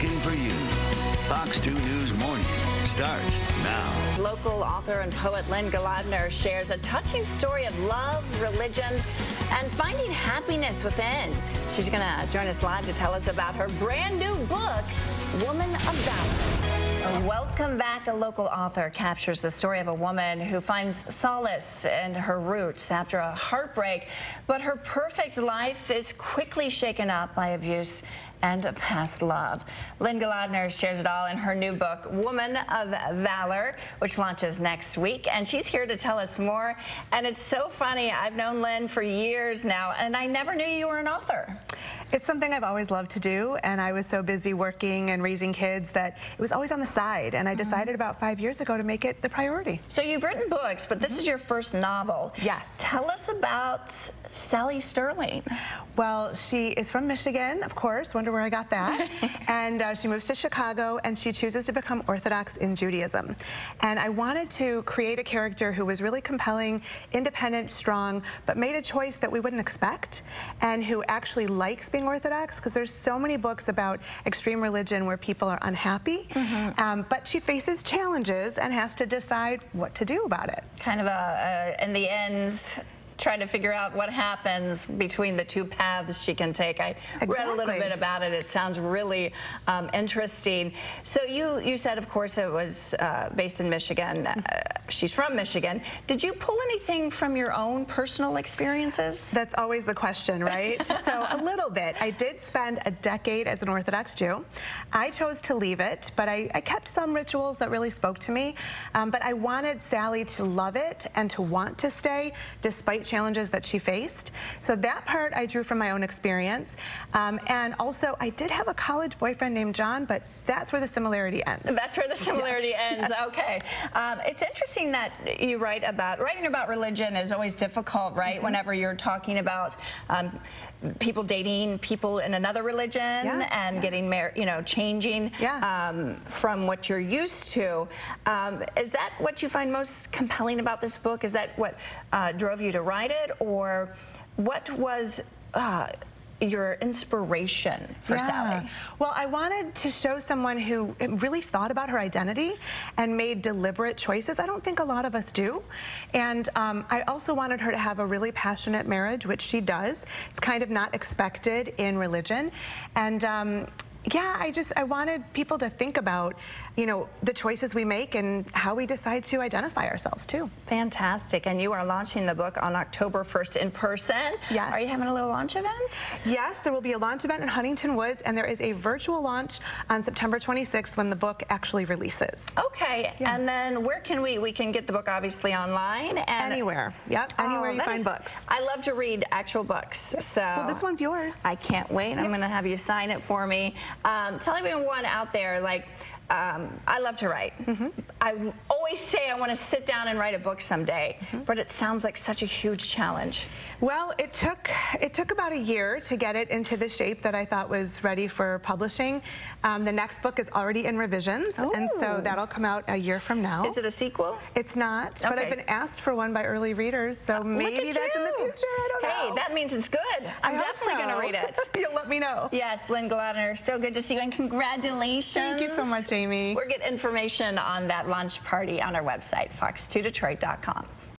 looking for you. Fox 2 News Morning starts now. Local author and poet Lynne Golodner shares a touching story of love, religion, and finding happiness within. She's going to join us live to tell us about her brand new book, Woman of Valor. Welcome back. A local author captures the story of a woman who finds solace in her roots after a heartbreak, but her perfect life is quickly shaken up by abuse and a past love. Lynne Golodner shares it all in her new book, Woman of Valor, which launches next week, and she's here to tell us more. And it's so funny, I've known Lynne for years now, and I never knew you were an author. It's something I've always loved to do, and I was so busy working and raising kids that it was always on the side, and I decided about 5 years ago to make it the priority. So you've written books, but this is your first novel. Yes. Tell us about Sally Sterling. Well, she is from Michigan, of course, wonder where I got that, and she moves to Chicago, and she chooses to become Orthodox in Judaism. And I wanted to create a character who was really compelling, independent, strong, but made a choice that we wouldn't expect, and who actually likes being Orthodox, because there's so many books about extreme religion where people are unhappy, but she faces challenges and has to decide what to do about it. Kind of in the end, trying to figure out what happens between the two paths she can take. I read a little bit about it. It sounds really interesting. So you said, of course, it was based in Michigan. She's from Michigan. Did you pull anything from your own personal experiences? That's always the question, right? So a little bit. I did spend a decade as an Orthodox Jew. I chose to leave it, but I kept some rituals that really spoke to me. But I wanted Sally to love it and to want to stay despite challenges that she faced. So that part I drew from my own experience. And also I did have a college boyfriend named John, but that's where the similarity ends. That's where the similarity ends. Yes. Okay. It's interesting that you writing about religion is always difficult, right? Whenever you're talking about people dating people in another religion and getting married, changing from what you're used to. Is that what you find most compelling about this book? Is that what drove you to write it, or what was your inspiration for Sally? Well, I wanted to show someone who really thought about her identity and made deliberate choices. I don't think a lot of us do. And I also wanted her to have a really passionate marriage, which she does. It's kind of not expected in religion. And yeah, I wanted people to think about, the choices we make and how we decide to identify ourselves too. Fantastic. And you are launching the book on October 1st in person. Yes. Are you having a little launch event? Yes, there will be a launch event in Huntington Woods, and there is a virtual launch on September 26th when the book actually releases. Okay. Yeah. And then where can we can get the book obviously online? And anywhere. Yep. Anywhere you find books. I love to read actual books. So well, this one's yours. I can't wait. I'm going to have you sign it for me. Tell everyone out there, I love to write. I always say I want to sit down and write a book someday, but it sounds like such a huge challenge. Well, it took about a year to get it into the shape that I thought was ready for publishing. The next book is already in revisions, and so that'll come out a year from now. Is it a sequel? It's not, but I've been asked for one by early readers, so maybe that's in the future. I don't know. Hey, that means it's good. I'm definitely going to read it. You'll let me know. Yes, Lynne Golodner, so good to see you, and congratulations. Thank you so much, Amy. We'll get information on that launch party on our website, fox2detroit.com.